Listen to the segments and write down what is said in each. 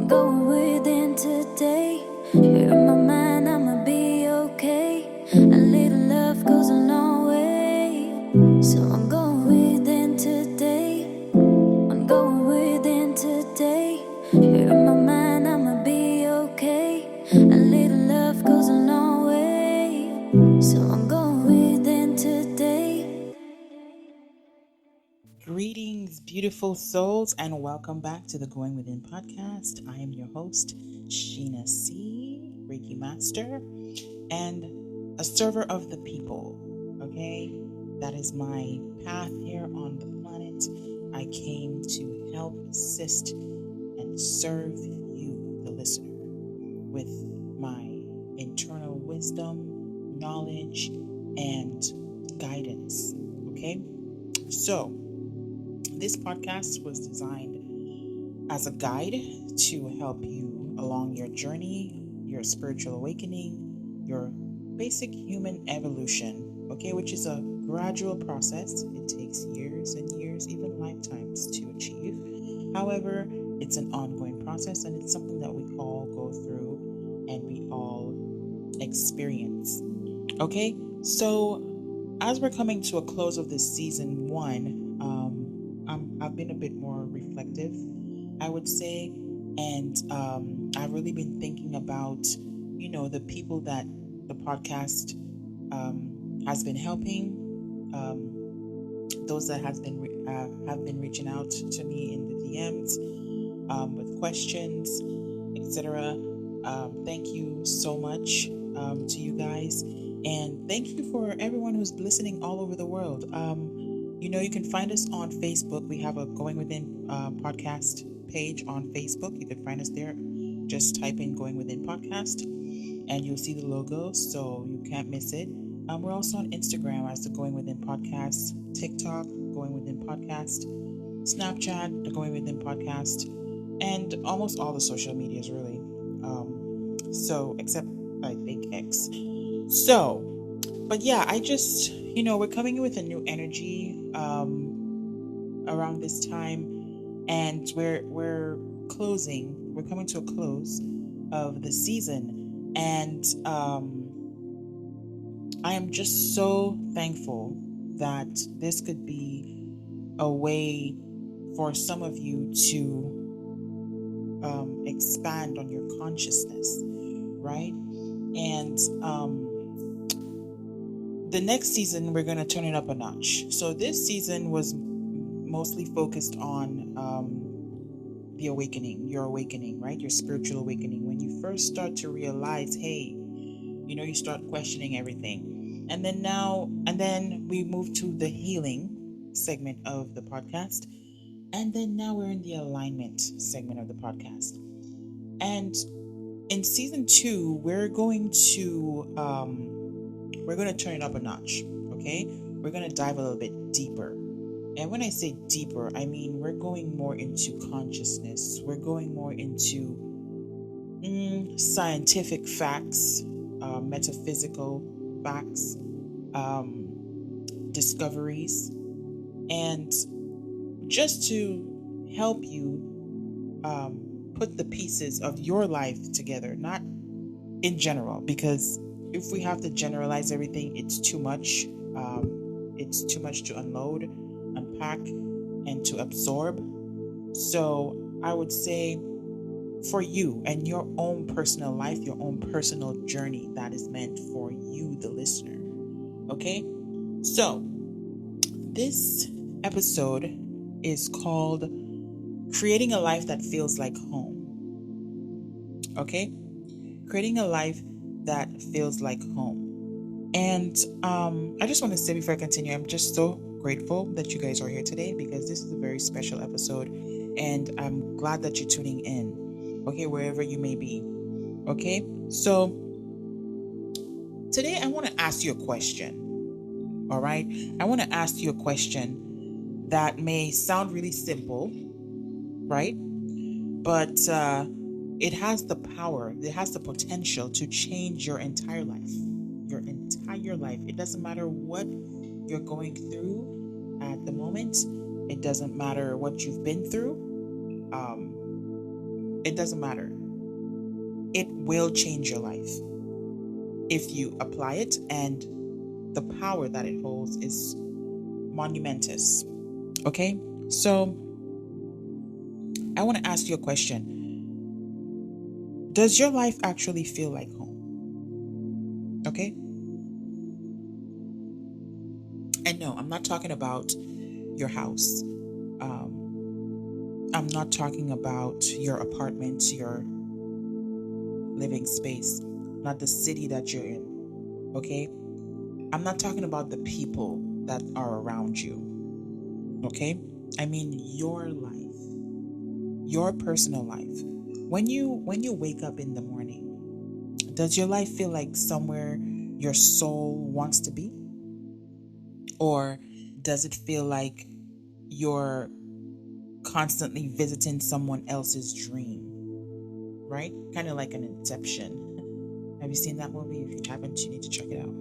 I'm going within today. Here in my mind, I'ma be okay. A little love goes a long way. So I'm going within today. I'm going within today. Here in my mind, I'ma be okay. A little love goes a long way. So I'm going within today. Greetings, beautiful souls, and welcome back to the Going Within podcast. I am your host, Sheena C., Reiki Master, and a server of the people. Okay, that is my path here on the planet. I came to help, assist, and serve you, the listener, with my internal wisdom, knowledge, and guidance. Okay, so this podcast was designed as a guide to help you along your journey, your spiritual awakening, your basic human evolution, okay, which is a gradual process. It takes years and years, even lifetimes to achieve. However, it's an ongoing process and it's something that we all go through and we all experience. Okay, so as we're coming to a close of this season one, I've been a bit more reflective, I would say, and I've really been thinking about, the people that the podcast has been helping, those that have been reaching out to me in the DMs with questions, etc. Thank you so much to you guys, and thank you for everyone who's listening all over the world. You can find us on Facebook. We have a Going Within podcast page on Facebook. You can find us there. Just type in Going Within podcast and you'll see the logo, so you can't miss it. We're also on Instagram as the Going Within podcast, TikTok, Going Within podcast, Snapchat, the Going Within podcast, and almost all the social medias, really. So, except I think X. So, but yeah, I just, we're coming in with a new energy around this time, and we're closing. We're coming to a close of the season, and I am just so thankful that this could be a way for some of you to expand on your consciousness, right? And the next season, we're going to turn it up a notch. So this season was mostly focused on the awakening, your awakening, right? Your spiritual awakening. When you first start to realize, hey, you start questioning everything. And then we move to the healing segment of the podcast. And then now we're in the alignment segment of the podcast. And in season 2, we're going to turn it up a notch. Okay, we're going to dive a little bit deeper. And when I say deeper, I mean we're going more into consciousness. We're going more into scientific facts, metaphysical facts, discoveries, and just to help you put the pieces of your life together, not in general, because if we have to generalize everything, it's too much. It's too much to unload, unpack, and to absorb. So I would say for you and your own personal life, your own personal journey, that is meant for you, the listener. Okay? So this episode is called Creating a Life That Feels Like Home. Okay? Creating a life that feels like home. And I just want to say before I continue, I'm just so grateful that you guys are here today because this is a very special episode and I'm glad that you're tuning in, okay, wherever you may be. Okay, so today I want to ask you a question. All right, I want to ask you a question that may sound really simple, right? But it has the power, it has the potential to change your entire life. Your entire life. It doesn't matter what you're going through at the moment. It doesn't matter what you've been through. It doesn't matter. It will change your life if you apply it, and the power that it holds is monumentous. Okay? So, I want to ask you a question. Does your life actually feel like home? Okay? And no, I'm not talking about your house. I'm not talking about your apartment, your living space, not the city that you're in. Okay? I'm not talking about the people that are around you. Okay? I mean your life, your personal life. When you wake up in the morning, does your life feel like somewhere your soul wants to be? Or does it feel like you're constantly visiting someone else's dream? Right? Kind of like an inception. Have you seen that movie? If you haven't, you need to check it out.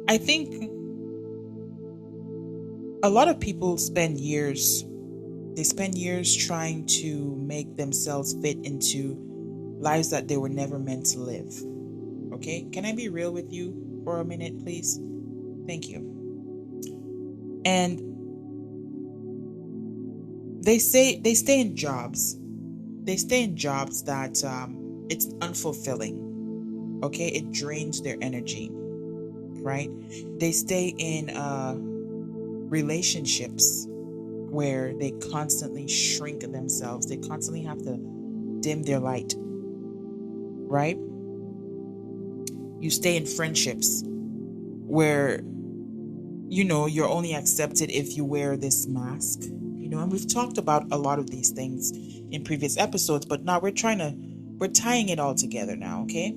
I think a lot of people spend years trying to make themselves fit into lives that they were never meant to live. Okay? Can I be real with you for a minute, please? Thank you. And they stay in jobs. They stay in jobs that it's unfulfilling. Okay? It drains their energy, right? They stay in relationships where they constantly shrink themselves. They constantly have to dim their light, right? You stay in friendships where you're only accepted if you wear this mask, and we've talked about a lot of these things in previous episodes, but now we're tying it all together now, okay?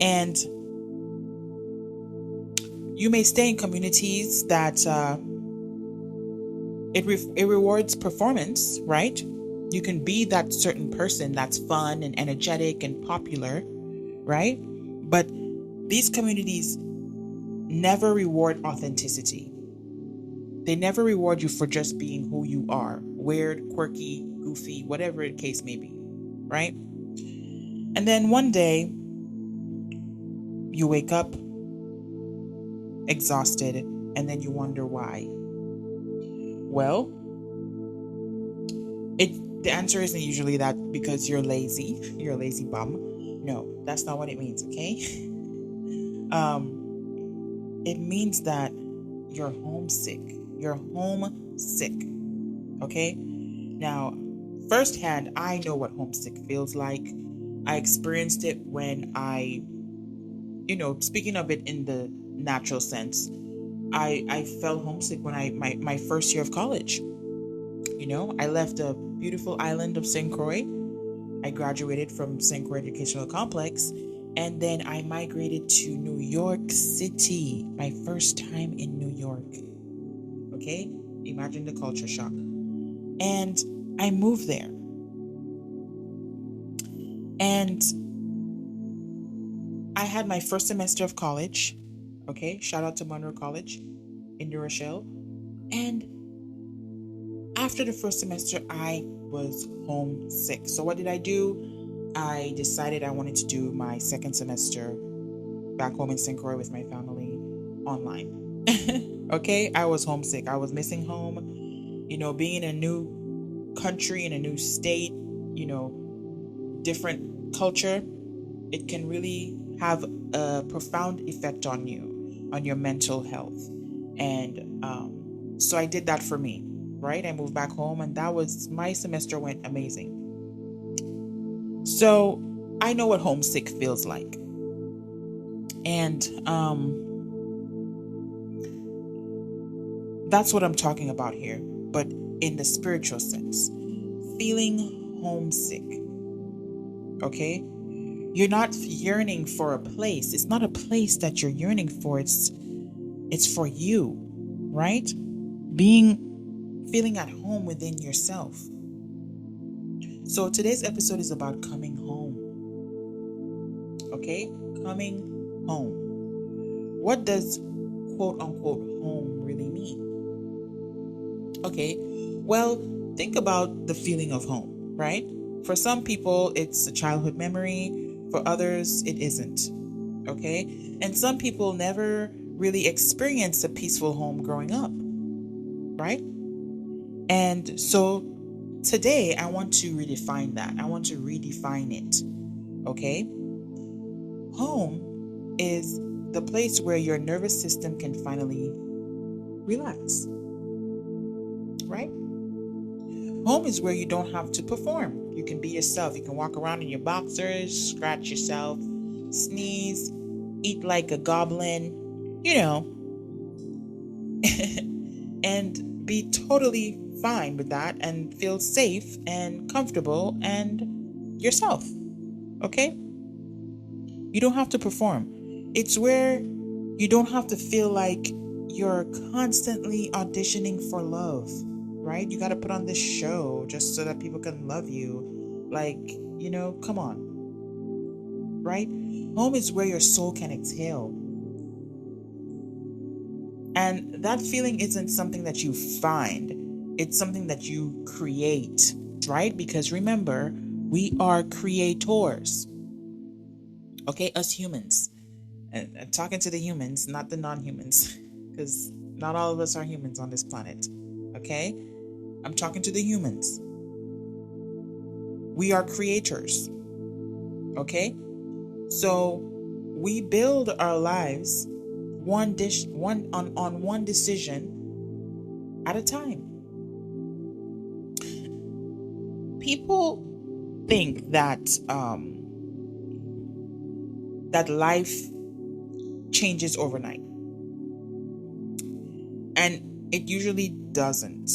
And you may stay in communities that it rewards performance, right? You can be that certain person that's fun and energetic and popular, right? But these communities never reward authenticity. They never reward you for just being who you are, weird, quirky, goofy, whatever the case may be, right? And then one day, you wake up exhausted, and then you wonder why. Well, the answer isn't usually that because you're lazy, you're a lazy bum. No, that's not what it means, okay? It means that you're homesick. You're homesick. Okay? Now, firsthand, I know what homesick feels like. I experienced it when speaking of it in the natural sense, I felt homesick when my first year of college. I left a beautiful island of St. Croix. I graduated from St. Croix Educational Complex, and then I migrated to New York City, my first time in New York. Okay? Imagine the culture shock. And I moved there. And I had my first semester of college. Okay? Shout out to Monroe College in New Rochelle. And after the first semester, I was homesick. So what did I do? I decided I wanted to do my second semester back home in St. Croix with my family online. Okay? I was homesick. I was missing home. Being in a new country, in a new state, different culture, it can really have a profound effect on you, on your mental health. And so I did that for me, right? I moved back home, and my semester went amazing. So I know what homesick feels like. And that's what I'm talking about here, but in the spiritual sense. Feeling homesick. Okay? You're not yearning for a place. It's not a place that you're yearning for. It's for you, right? Feeling at home within yourself. So today's episode is about coming home. Okay? Coming home. What does quote unquote home really mean? Okay, well, think about the feeling of home, right? For some people, it's a childhood memory. For others, it isn't. Okay? And some people never really experience a peaceful home growing up, right? And so today, I want to redefine that. I want to redefine it. Okay? Home is the place where your nervous system can finally relax, right? Home is where you don't have to perform. You can be yourself. You can walk around in your boxers, scratch yourself, sneeze, eat like a goblin, and be totally fine with that and feel safe and comfortable and yourself. Okay? You don't have to perform. It's where you don't have to feel like you're constantly auditioning for love, right? You got to put on this show just so that people can love you. Like, come on, right? Home is where your soul can exhale. And that feeling isn't something that you find, it's something that you create, right? Because remember, we are creators. Okay, us humans. And talking to the humans, not the non-humans, because not all of us are humans on this planet. Okay? I'm talking to the humans. We are creators. Okay? So we build our lives one decision at a time. People think that that life changes overnight. And it usually doesn't.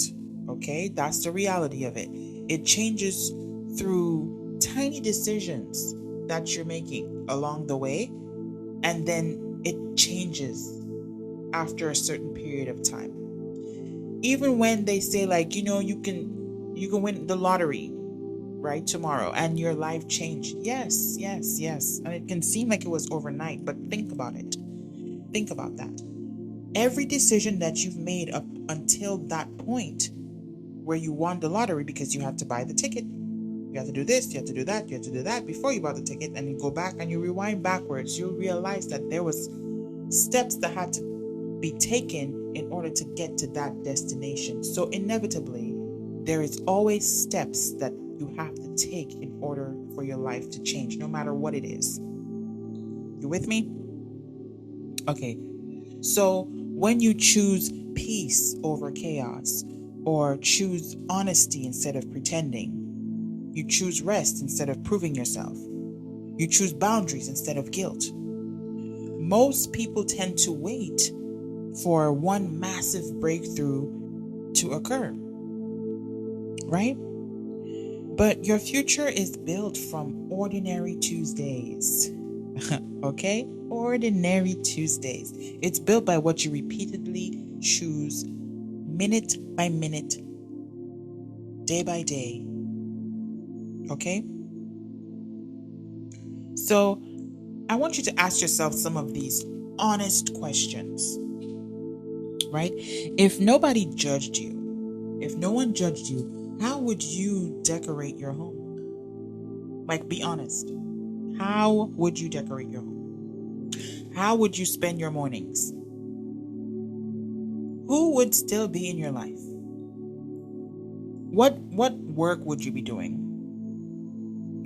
Okay? That's the reality of it. It changes through tiny decisions that you're making along the way, and then it changes after a certain period of time. Even when they say, like, you can win the lottery right tomorrow and your life changed. Yes. And it can seem like it was overnight, but think about it. Think about that. Every decision that you've made up until that point where you won the lottery, because you had to buy the ticket, you have to do this, you have to do that, you have to do that before you bought the ticket, and you go back and you rewind backwards, you'll realize that there was steps that had to be taken in order to get to that destination. So inevitably, there is always steps that you have to take in order for your life to change, no matter what it is. You with me? Okay. So when you choose peace over chaos, or choose honesty instead of pretending, you choose rest instead of proving yourself, you choose boundaries instead of guilt. Most people tend to wait for one massive breakthrough to occur, right? But your future is built from ordinary Tuesdays. Okay? Ordinary Tuesdays. It's built by what you repeatedly choose, minute by minute, day by day. Okay? So, I want you to ask yourself some of these honest questions. Right? If nobody judged you, if no one judged you, how would you decorate your home? Like, be honest. How would you decorate your home? How would you spend your mornings? Who would still be in your life? What work would you be doing?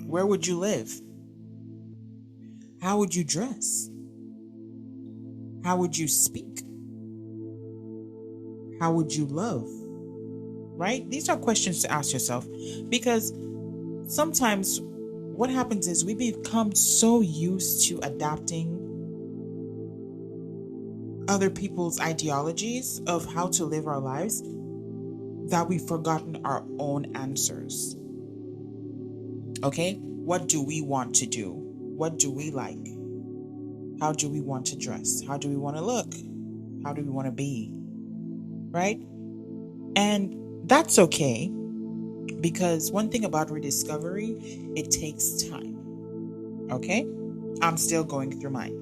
Where would you live? How would you dress? How would you speak? How would you love? Right? These are questions to ask yourself, because sometimes what happens is we become so used to adapting other people's ideologies of how to live our lives that we've forgotten our own answers. Okay? What do we want to do? What do we like? How do we want to dress? How do we want to look? How do we want to be? Right? And that's okay, because one thing about rediscovery, it takes time. Okay? I'm still going through mine.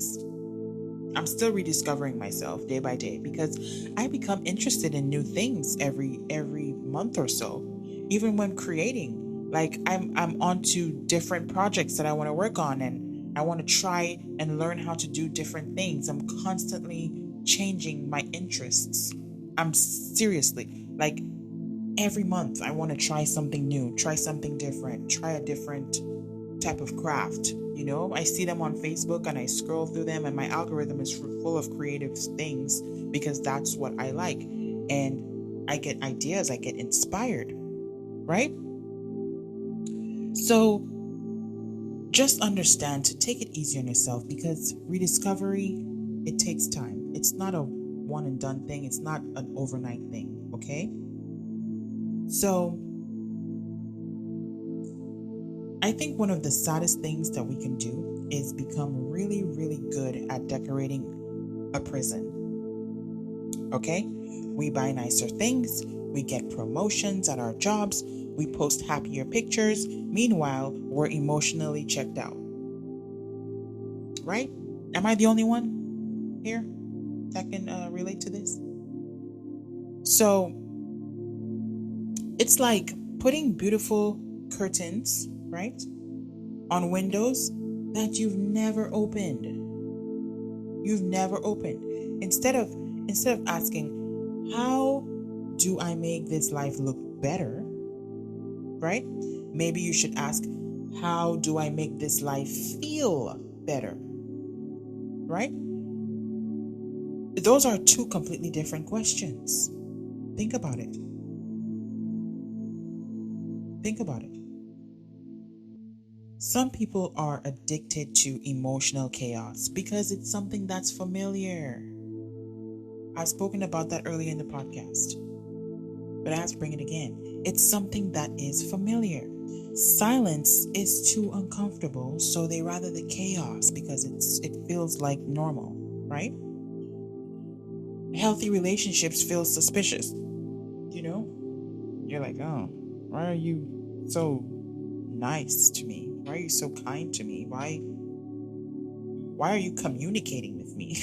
I'm still rediscovering myself day by day, because I become interested in new things every month or so. even when creating, like I'm onto different projects that I want to work on, and I want to try and learn how to do different things. I'm constantly changing my interests. I'm seriously like every month I want to try something new, try something different, try a different type of craft. I see them on Facebook and I scroll through them, and my algorithm is full of creative things because that's what I like. And I get ideas, I get inspired, right? So just understand to take it easy on yourself, because rediscovery, it takes time. It's not a one and done thing. It's not an overnight thing, okay? So I think one of the saddest things that we can do is become really, really good at decorating a prison. Okay? We buy nicer things, we get promotions at our jobs, we post happier pictures. Meanwhile, we're emotionally checked out. Right? Am I the only one here that can relate to this? So it's like putting beautiful curtains, right, on windows that you've never opened. Instead of asking, how do I make this life look better, right? Maybe you should ask, how do I make this life feel better, right? Those are two completely different questions. Think about it. Some people are addicted to emotional chaos because it's something that's familiar. I've spoken about that earlier in the podcast, but I have to bring it again. It's something that is familiar. Silence is too uncomfortable, so they rather the chaos because it feels like normal, right? Healthy relationships feel suspicious. You're like, oh, why are you so nice to me? Why are you so kind to me? Why are you communicating with me?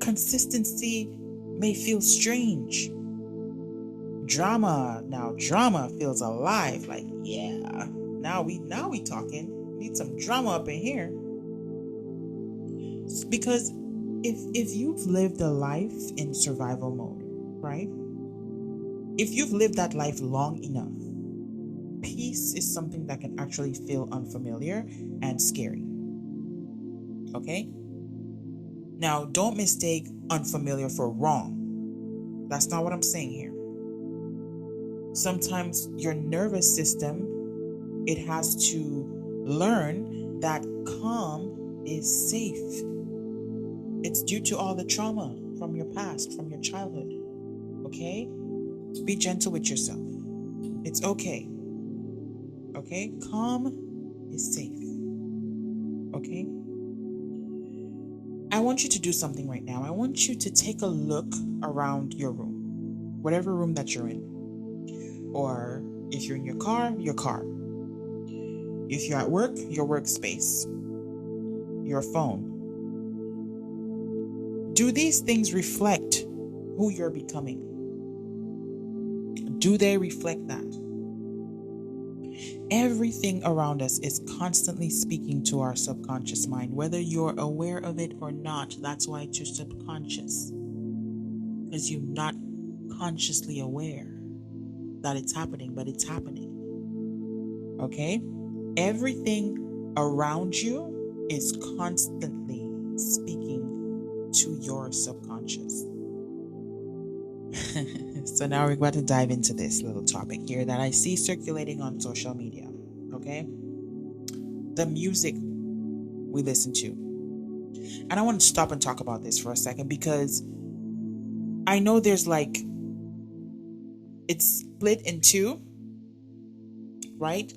Consistency may feel strange. Drama feels alive. Like, yeah, now we talking. Need some drama up in here. Because if you've lived a life in survival mode, right? If you've lived that life long enough, peace is something that can actually feel unfamiliar and scary. Okay? Now, don't mistake unfamiliar for wrong. That's not what I'm saying here. Sometimes your nervous system, it has to learn that calm is safe. It's due to all the trauma from your past, from your childhood. Okay? Be gentle with yourself. It's okay. Okay? Calm is safe. Okay? I want you to do something right now. I want you to take a look around your room, whatever room that you're in. Or if you're in your car, your car. If you're at work, your workspace, your phone. Do these things reflect who you're becoming? Do they reflect that? Everything around us is constantly speaking to our subconscious mind, whether you're aware of it or not. That's why it's your subconscious, because you're not consciously aware that it's happening, but it's happening. Okay? Everything around you is constantly speaking to your subconscious. So now we're about to dive into this little topic here that I see circulating on social media. Okay? The music we listen to. And I want to stop and talk about this for a second, because I know there's it's split in two, right?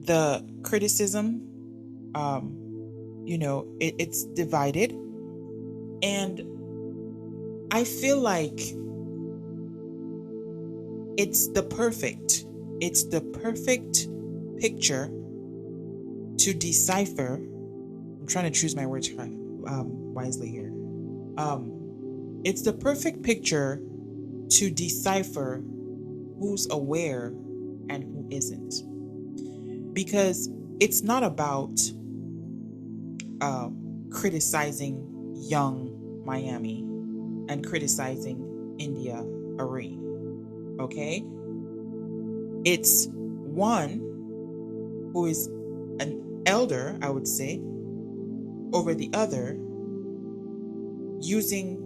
The criticism, it's divided. And I feel like it's the perfect picture to decipher. I'm trying to choose my words wisely here. It's the perfect picture to decipher who's aware and who isn't. Because it's not about criticizing young Miami and criticizing India Arie. Okay? It's one who is an elder, I would say, over the other, using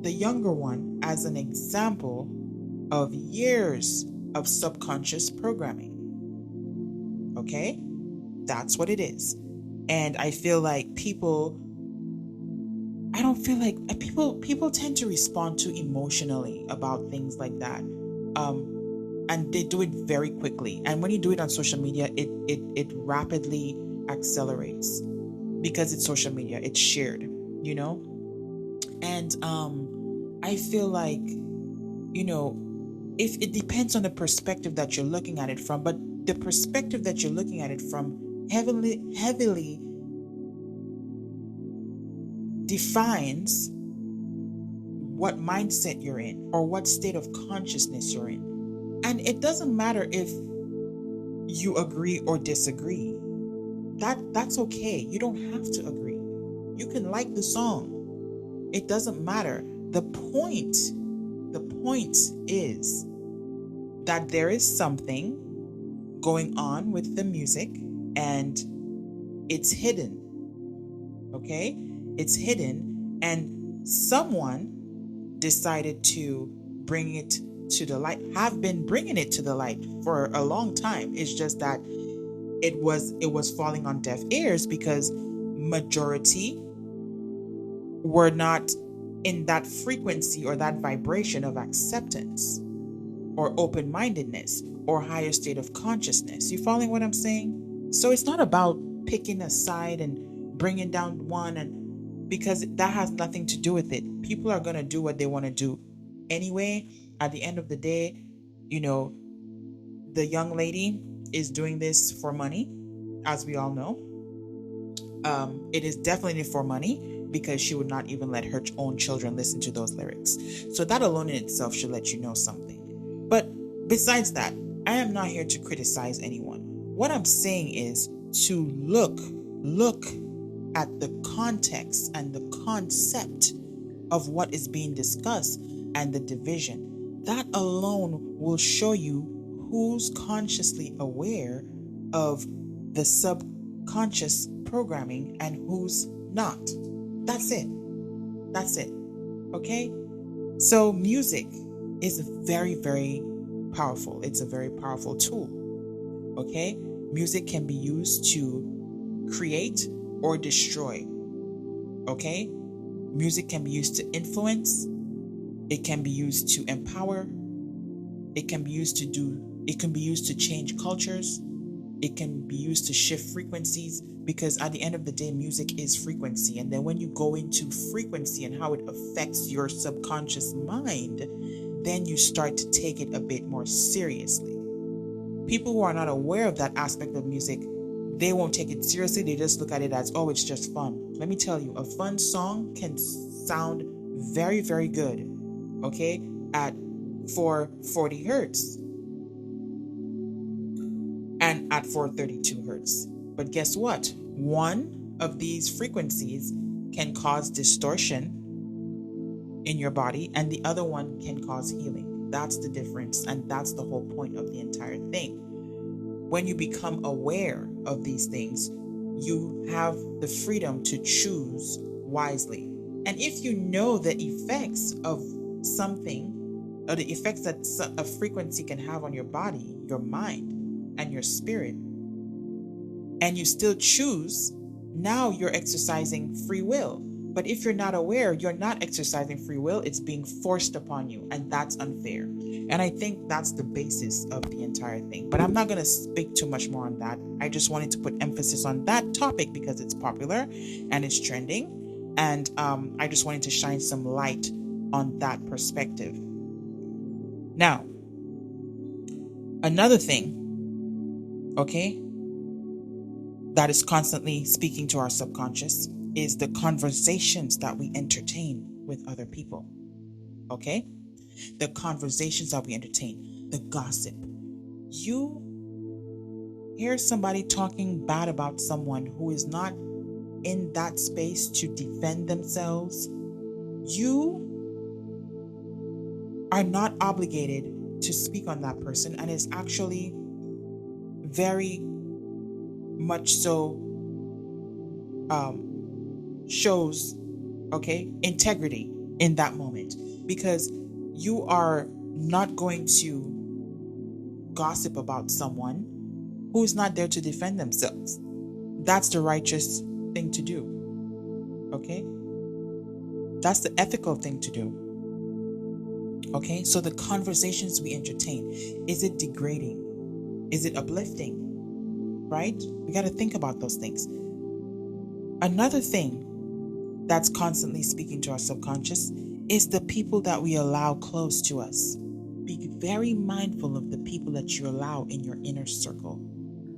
the younger one as an example of years of subconscious programming. Okay? That's what it is. And I feel like people tend to respond too emotionally about things like that. And they do it very quickly. And when you do it on social media, it rapidly accelerates because it's social media, it's shared, you know? And I feel like, if it depends on the perspective that you're looking at it from, but the perspective that you're looking at it from heavily defines what mindset you're in or what state of consciousness you're in. And it doesn't matter if you agree or disagree. That's okay. You don't have to agree. You can like the song. It doesn't matter. The point is that there is something going on with the music and it's hidden. Okay? It's hidden, and someone decided to bring it to the light, have been bringing it to the light for a long time. It's just that it was falling on deaf ears because majority were not in that frequency or that vibration of acceptance or open-mindedness or higher state of consciousness. You following what I'm saying? So it's not about picking a side and bringing down one, and because that has nothing to do with it. People are going to do what they want to do anyway. At the end of the day, the young lady is doing this for money, as we all know. It is definitely for money because she would not even let her own children listen to those lyrics. So that alone in itself should let you know something. But besides that, I am not here to criticize anyone. What I'm saying is to look at the context and the concept of what is being discussed and the division. That alone will show you who's consciously aware of the subconscious programming and who's not. That's it. Okay? So music is very, very powerful. It's a very powerful tool. Okay? Music can be used to create or destroy. Okay? Music can be used to influence. It can be used to empower. It can be used to change cultures. It can be used to shift frequencies, because at the end of the day, music is frequency. And then when you go into frequency and how it affects your subconscious mind, then you start to take it a bit more seriously. People who are not aware of that aspect of music, they won't take it seriously. They just look at it as, oh, it's just fun. Let me tell you, a fun song can sound very, very good, okay, at 440 hertz and at 432 hertz. But guess what? One of these frequencies can cause distortion in your body, and the other one can cause healing. That's the difference, and that's the whole point of the entire thing. When you become aware of these things, you have the freedom to choose wisely. And if you know the effects of something, or the effects that a frequency can have on your body, your mind, and your spirit, and you still choose, now you're exercising free will. But if you're not aware, you're not exercising free will. It's being forced upon you, and that's unfair. And I think that's the basis of the entire thing. But I'm not going to speak too much more on that. I just wanted to put emphasis on that topic because it's popular and it's trending. And I just wanted to shine some light on that perspective. Now, another thing, okay, that is constantly speaking to our subconscious is the conversations that we entertain with other people. Okay? the conversations that we entertain, the gossip. You hear somebody talking bad about someone who is not in that space to defend themselves. You are not obligated to speak on that person, and it's actually very much so shows integrity in that moment, because you are not going to gossip about someone who's not there to defend themselves. That's the righteous thing to do. Okay, that's the ethical thing to do. Okay, so the conversations we entertain, is it degrading? Is it uplifting? Right? We got to think about those things. Another thing that's constantly speaking to our subconscious is the people that we allow close to us. Be very mindful of the people that you allow in your inner circle.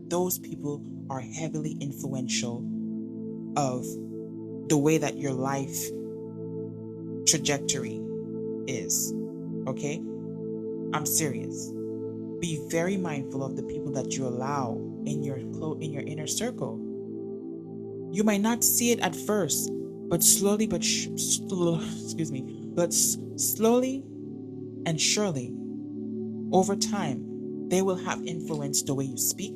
Those people are heavily influential of the way that your life trajectory is. Okay? I'm serious. Be very mindful of the people that you allow in your inner circle. You might not see it at first, but slowly and surely, over time, they will have influenced the way you speak,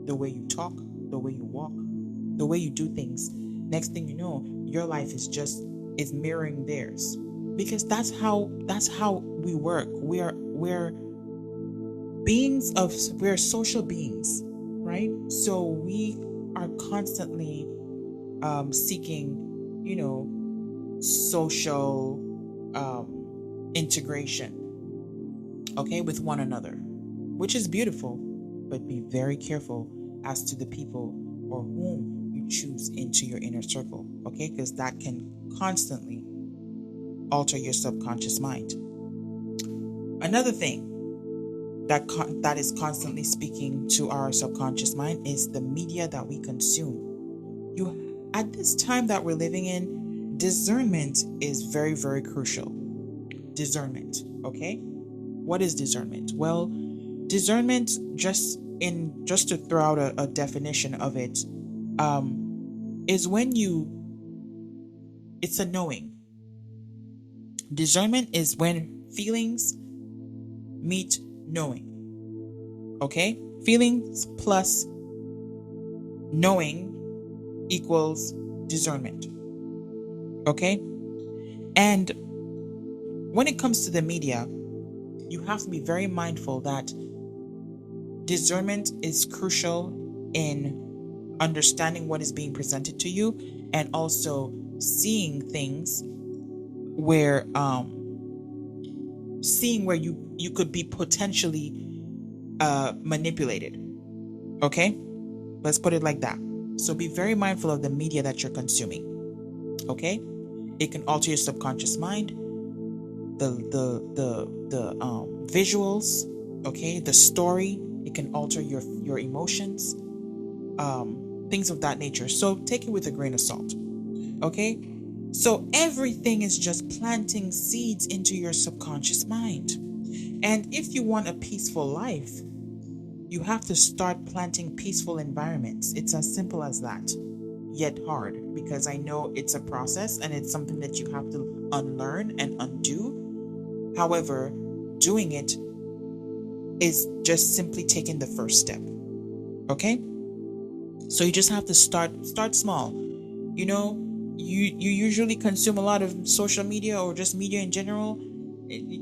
the way you talk, the way you walk, the way you do things. Next thing you know, your life is mirroring theirs, because that's how we work. We're social beings, right? So we are constantly seeking, social integration, with one another, which is beautiful, but be very careful as to the people or whom you choose into your inner circle, because that can constantly alter your subconscious mind. Another thing that is constantly speaking to our subconscious mind is the media that we consume. At this time that we're living in, discernment is very, very crucial. Discernment, okay? What is discernment? Well, discernment, just to throw out a definition of it, is when it's a knowing. Discernment is when feelings meet knowing. Okay? Feelings plus knowing equals discernment. Okay? And when it comes to the media, you have to be very mindful that discernment is crucial in understanding what is being presented to you, and also seeing things where you could be potentially manipulated. Okay? Let's put it like that. So be very mindful of the media that you're consuming. Okay? It can alter your subconscious mind, the visuals, okay, the story. It can alter your emotions, things of that nature. So take it with a grain of salt. Okay? So everything is just planting seeds into your subconscious mind. And if you want a peaceful life, you have to start planting peaceful environments. It's as simple as that, yet hard, because I know it's a process and it's something that you have to unlearn and undo. However, doing it is just simply taking the first step. Okay? So you just have to start small. You usually consume a lot of social media or just media in general.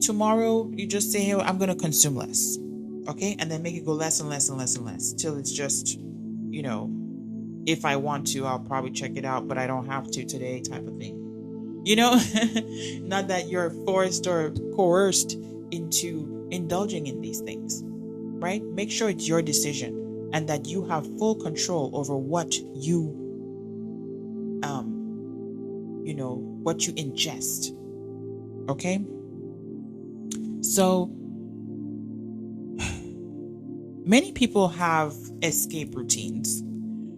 Tomorrow you just say, hey, I'm going to consume less. Okay? And then make it go less and less and less and less till it's just, if I want to, I'll probably check it out, but I don't have to today type of thing. Not that you're forced or coerced into indulging in these things, right? Make sure it's your decision and that you have full control over what you ingest. Okay? So many people have escape routines.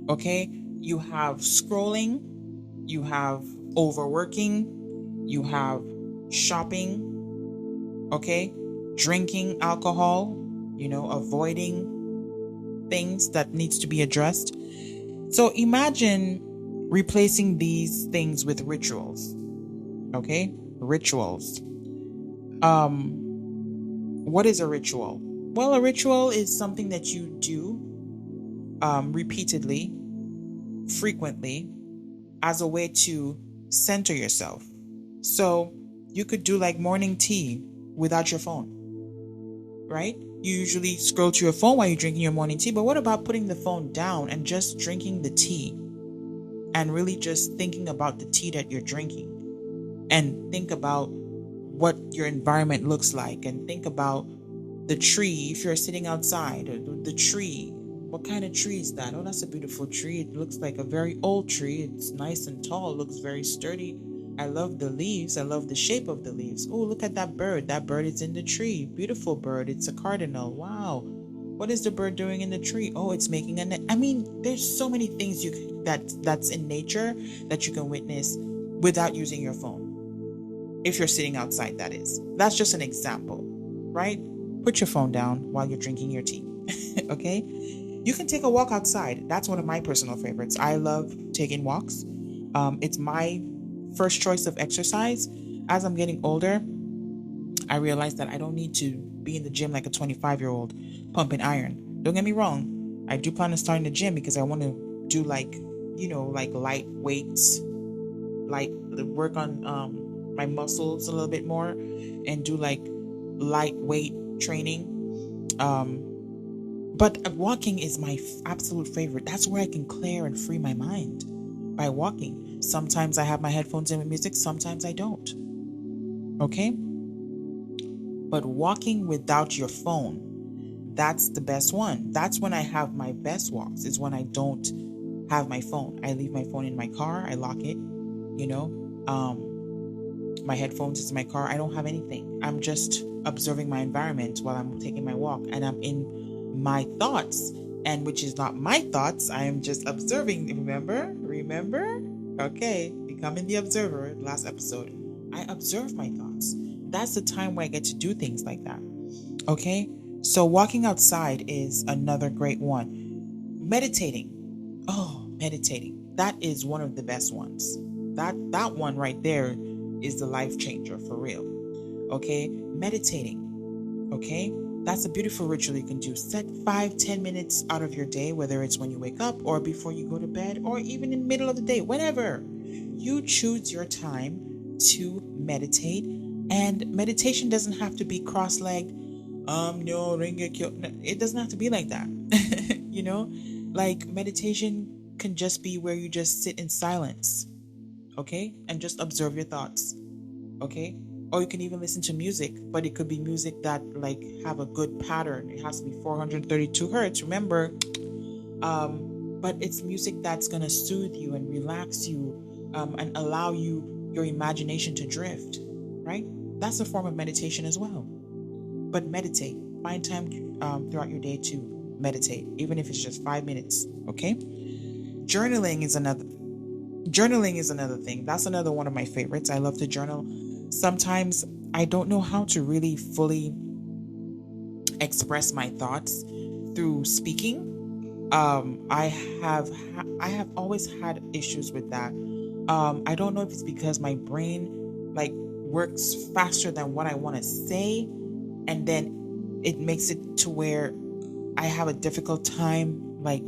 Okay? You have scrolling, you have overworking, you have shopping, Okay? Drinking alcohol, avoiding things that needs to be addressed. So imagine replacing these things with rituals. Okay? Rituals. What is a ritual? Well, a ritual is something that you do repeatedly, frequently, as a way to center yourself. So you could do like morning tea without your phone, right? You usually scroll to your phone while you're drinking your morning tea, but what about putting the phone down and just drinking the tea and really just thinking about the tea that you're drinking and think about what your environment looks like and think about the tree if you're sitting outside, the tree. What kind of tree is that? Oh, that's a beautiful tree. It looks like a very old tree. It's nice and tall. It looks very sturdy. I love the leaves. I love the shape of the leaves. Oh, look at that bird. That bird is in the tree. Beautiful bird. It's a cardinal. Wow. What is the bird doing in the tree? Oh, it's making a net. I mean, there's so many things that's in nature that you can witness without using your phone. If you're sitting outside, that is. That's just an example, right? Put your phone down while you're drinking your tea. Okay? You can take a walk outside. That's one of my personal favorites. I love taking walks. It's my first choice of exercise. As I'm getting older, I realize that I don't need to be in the gym like a 25-year-old pumping iron. Don't get me wrong. I do plan on starting the gym because I want to do like light weights, like work on my muscles a little bit more and do like lightweight training. But walking is my absolute favorite. That's where I can clear and free my mind by walking. Sometimes I have my headphones in with music, sometimes I don't. Okay? But walking without your phone, that's the best one. That's when I have my best walks, is when I don't have my phone. I leave my phone in my car, I lock it, my headphones is in my car. I don't have anything. I'm just observing my environment while I'm taking my walk, and I'm in my thoughts, and which is not my thoughts. I am just observing. Remember? Okay, becoming the observer. Last episode, I observe my thoughts. That's the time where I get to do things like that. Okay, so walking outside is another great one. Meditating. Oh, meditating. That is one of the best ones. That one right there is the life changer for real. Okay, meditating. Okay, that's a beautiful ritual you can do. Set 5-10 minutes out of your day, whether it's when you wake up or before you go to bed or even in the middle of the day, whenever you choose your time to meditate. And meditation doesn't have to be cross-legged. No, it doesn't have to be like that. Like meditation can just be where you just sit in silence, okay, and just observe your thoughts, okay. Or you can even listen to music, but it could be music that like have a good pattern. It has to be 432 hertz, remember. But it's music that's gonna soothe you and relax you, and allow your imagination to drift, right? That's a form of meditation as well. But meditate. Find time throughout your day to meditate, even if it's just 5 minutes, okay? Journaling is another thing. That's another one of my favorites. I love to journal. Sometimes I don't know how to really fully express my thoughts through speaking. I have always had issues with that. I don't know if it's because my brain like works faster than what I want to say, and then it makes it to where I have a difficult time like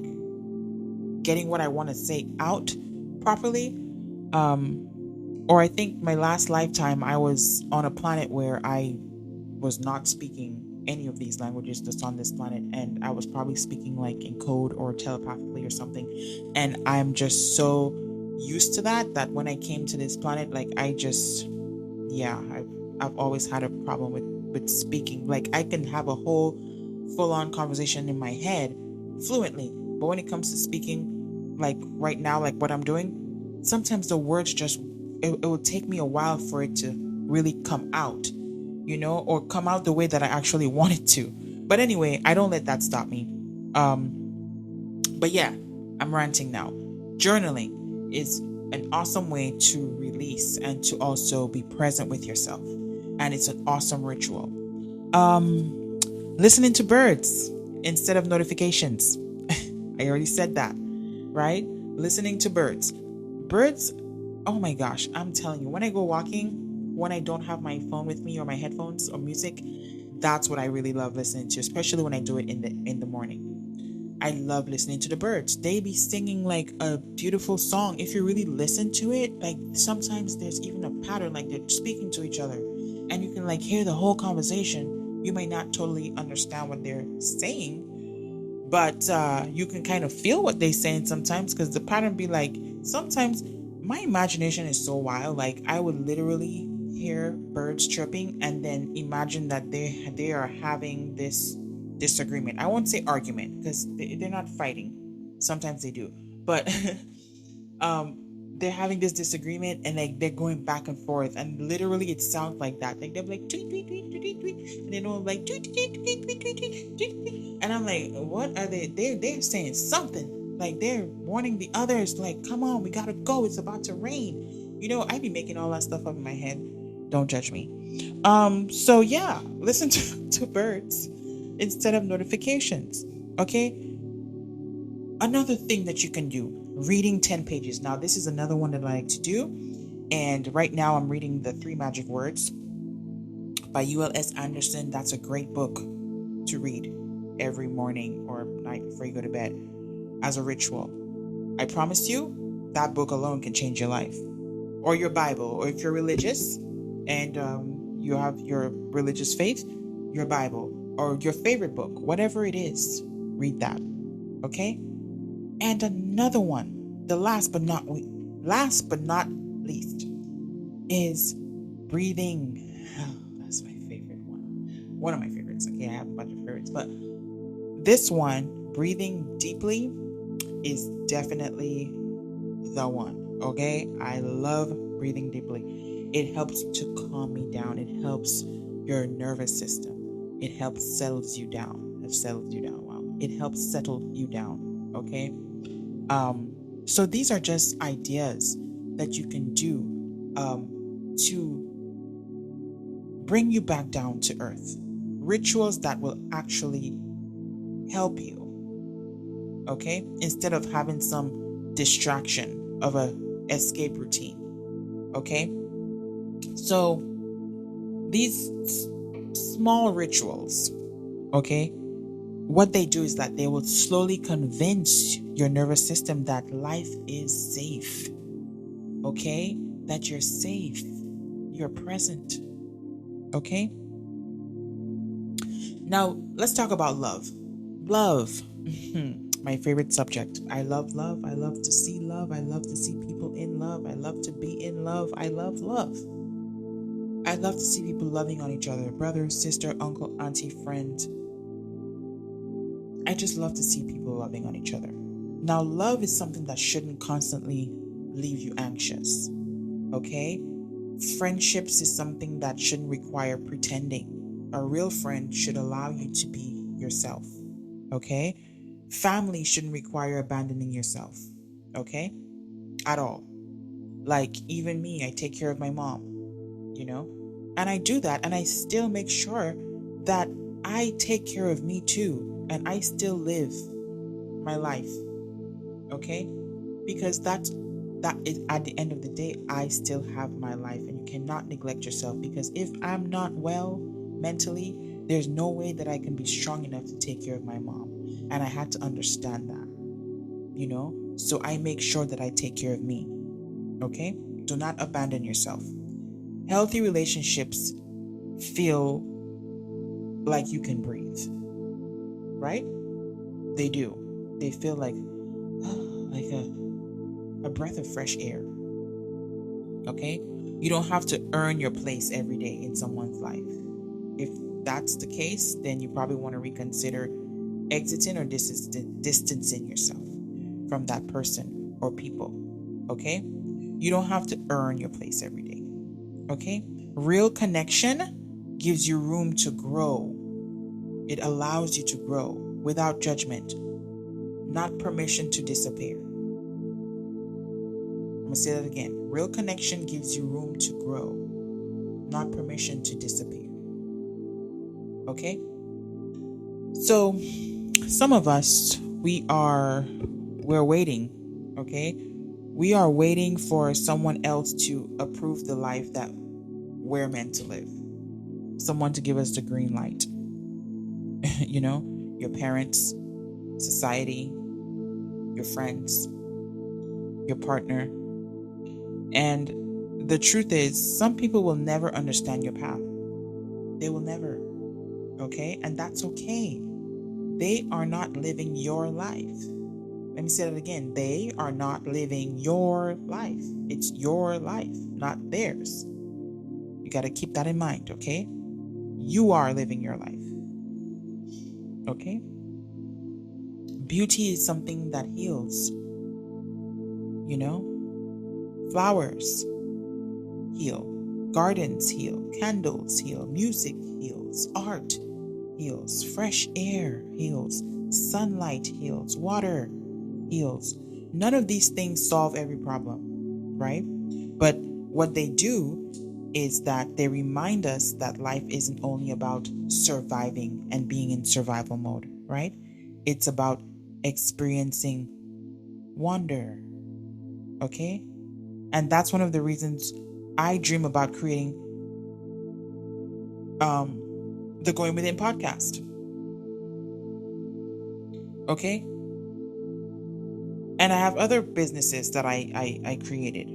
getting what I want to say out properly. Or I think my last lifetime I was on a planet where I was not speaking any of these languages that's on this planet, and I was probably speaking like in code or telepathically or something. And I'm just so used to that when I came to this planet, like I've always had a problem with speaking. Like I can have a whole full-on conversation in my head fluently, but when it comes to speaking, like right now, like what I'm doing, sometimes the words just it will take me a while for it to really come out, or come out the way that I actually want it to. But anyway, I don't let that stop me. But yeah, I'm ranting now. Journaling is an awesome way to release and to also be present with yourself. And it's an awesome ritual. Listening to birds instead of notifications. I already said that, right? Listening to birds. Birds, oh my gosh, I'm telling you, when I go walking, when I don't have my phone with me or my headphones or music, that's what I really love listening to, especially when I do it in the morning. I love listening to the birds. They be singing like a beautiful song. If you really listen to it, like sometimes there's even a pattern, like they're speaking to each other, and you can like hear the whole conversation. You may not totally understand what they're saying, but you can kind of feel what they're saying sometimes, because the pattern be like, sometimes my imagination is so wild. Like I would literally hear birds chirping and then imagine that they are having this disagreement. I won't say argument because they're not fighting. Sometimes they do, but um they're having this disagreement and like they're going back and forth, and literally it sounds like that. Like they're like tweet tweet tweet tweet tweet, tweet, and they don't like tweet tweet tweet tweet tweet tweet tweet, tweet. And I'm like, what are they? They're saying something. Like they're warning the others, like, come on, we gotta go. It's about to rain. I be making all that stuff up in my head. Don't judge me. So yeah, listen to birds instead of notifications. Okay. Another thing that you can do, reading 10 pages. Now, this is another one that I like to do. And right now I'm reading The Three Magic Words by ULS Anderson. That's a great book to read every morning or night before you go to bed as a ritual. I promise you, that book alone can change your life. Or your Bible, or if you're religious and you have your religious faith, your Bible, or your favorite book, whatever it is, read that. Okay? And another one, the last but not least, is breathing. Oh, that's my favorite one. One of my favorites. Okay, I have a bunch of favorites, but this one, breathing deeply, is definitely the one. Okay, I love breathing deeply. It helps to calm me down. It helps your nervous system. It helps settles you down. It settles you down. Wow. It helps settle you down. Okay. So these are just ideas that you can do to bring you back down to earth. Rituals that will actually help you. Okay? Instead of having some distraction of a escape routine. Okay? So these small rituals, okay, what they do is that they will slowly convince your nervous system that life is safe. Okay? That you're safe. You're present. Okay? Now, let's talk about love. Love. My favorite subject. I love love. I love to see love. I love to see people in love. I love to be in love. I love love. I love to see people loving on each other. Brother, sister, uncle, auntie, friend. I just love to see people loving on each other. Now, love is something that shouldn't constantly leave you anxious. Okay? Friendships is something that shouldn't require pretending. A real friend should allow you to be yourself. Okay? Family shouldn't require abandoning yourself. Okay? At all. Like, even me, I take care of my mom. And I do that, and I still make sure that I take care of me too, and I still live my life. Okay? Because that is, at the end of the day, I still have my life, and you cannot neglect yourself, because if I'm not well mentally, there's no way that I can be strong enough to take care of my mom. And I had to understand that, so I make sure that I take care of me. Okay? Do not abandon yourself. Healthy relationships feel like you can breathe, right? They do. They feel like a breath of fresh air. Okay? You don't have to earn your place every day in someone's life. If that's the case, then you probably want to reconsider exiting or distancing yourself from that person or people. Okay? You don't have to earn your place every day. Okay? Real connection gives you room to grow. It allows you to grow without judgment, not permission to disappear. I'm going to say that again. Real connection gives you room to grow, not permission to disappear. Okay? So some of us, we're waiting, okay? We are waiting for someone else to approve the life that we're meant to live. Someone to give us the green light. Your parents, society, your friends, your partner. And the truth is, some people will never understand your path. They will never. Okay? And that's okay. They are not living your life. Let me say that again. They are not living your life. It's your life, not theirs. You got to keep that in mind, okay? You are living your life. Okay? Beauty is something that heals. Flowers heal, gardens heal, candles heal, music heals, art heals, fresh air heals, sunlight heals, water heals. None of these things solve every problem, right? But what they do is that they remind us that life isn't only about surviving and being in survival mode, right? It's about experiencing wonder, okay? And that's one of the reasons I dream about creating the Going Within podcast. Okay? And I have other businesses that I created.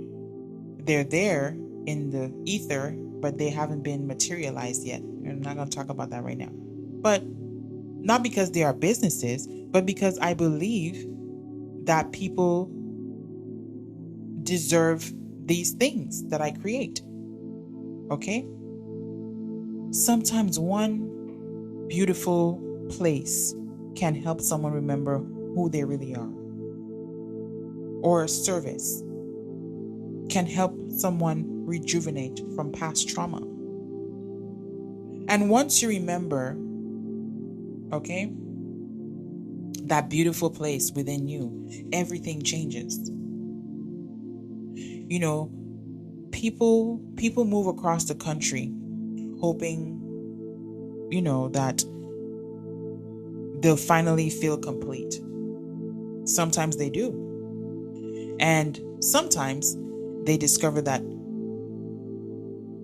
They're there in the ether, but they haven't been materialized yet. I'm not going to talk about that right now. But not because they are businesses, but because I believe that people deserve these things that I create. Okay? Sometimes one beautiful place can help someone remember who they really are. Or a service can help someone rejuvenate from past trauma. And once you remember, okay, that beautiful place within you, everything changes. People move across the country hoping, that they'll finally feel complete. Sometimes they do. And sometimes they discover that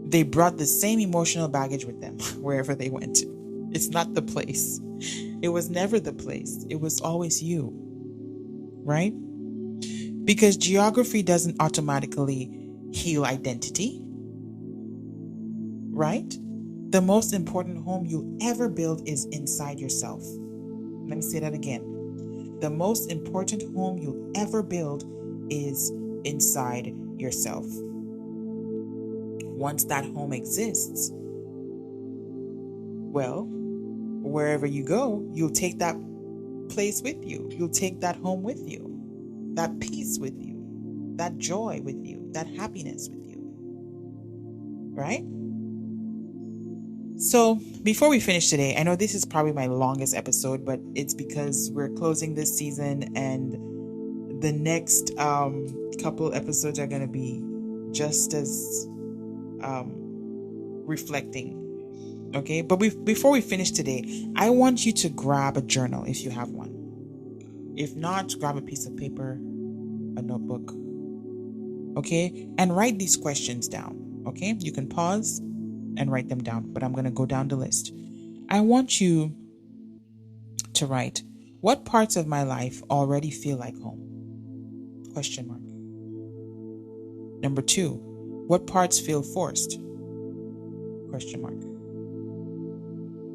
they brought the same emotional baggage with them wherever they went to. It's not the place. It was never the place. It was always you. Right? Because geography doesn't automatically heal identity. Right? The most important home you'll ever build is inside yourself. Let me say that again. The most important home you'll ever build is inside yourself. Once that home exists, well, wherever you go, you'll take that place with you. You'll take that home with you, that peace with you, that joy with you, that happiness with you. Right? So before we finish today, I know this is probably my longest episode, but it's because we're closing this season and the next couple episodes are going to be just as reflecting. Okay, but before we finish today, I want you to grab a journal if you have one. If not, grab a piece of paper, a notebook. Okay, and write these questions down. Okay, you can pause and write them down, but I'm going to go down the list. I want you to write, what parts of my life already feel like home? Question mark. Number 2, what parts feel forced? Question mark.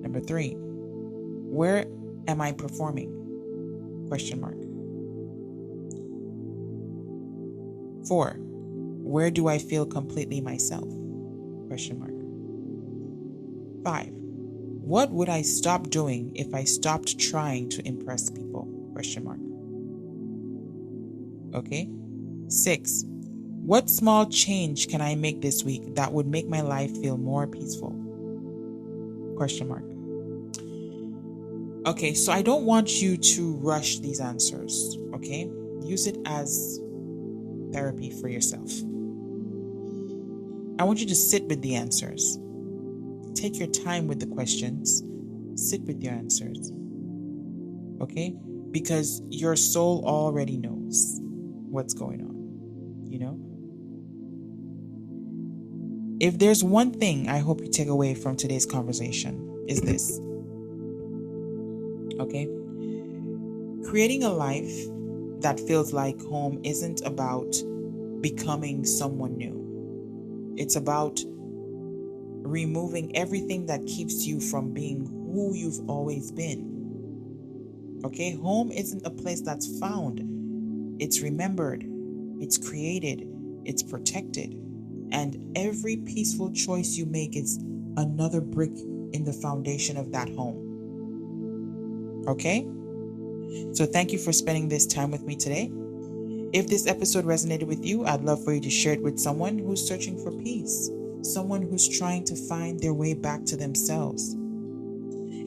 Number 3, where am I performing? Question mark. 4, where do I feel completely myself? Question mark. 5, what would I stop doing if I stopped trying to impress people? Question mark. Okay. 6, what small change can I make this week that would make my life feel more peaceful? Question mark. Okay, so I don't want you to rush these answers, okay? Use it as therapy for yourself. I want you to sit with the answers. Take your time with the questions sit with your answers. Okay? Because your soul already knows what's going on, you know? If there's one thing I hope you take away from today's conversation is this. Okay? Creating a life that feels like home isn't about becoming someone new. It's about removing everything that keeps you from being who you've always been. Okay? Home isn't a place that's found. It's remembered. It's created. It's protected. And every peaceful choice you make is another brick in the foundation of that home. Okay? So thank you for spending this time with me today. If this episode resonated with you, I'd love for you to share it with someone who's searching for peace, someone who's trying to find their way back to themselves.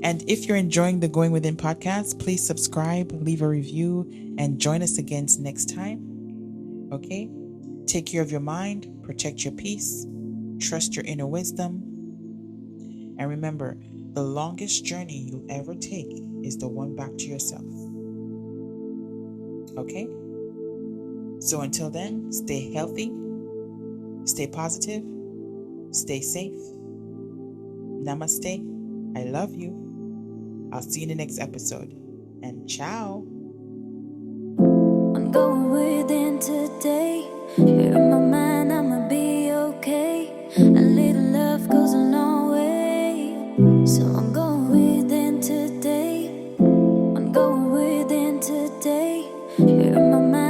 And if you're enjoying the Going Within podcast, please subscribe, leave a review, and join us again next time. Okay? Take care of your mind, protect your peace, trust your inner wisdom. And remember, the longest journey you'll ever take is the one back to yourself. Okay? So until then, stay healthy, stay positive, stay safe. Namaste. I love you. I'll see you in the next episode. And ciao. I'm going within today. You're my man, I'ma be okay. A little love goes a long way. So I'm going within today. I'm going within today. You're my man.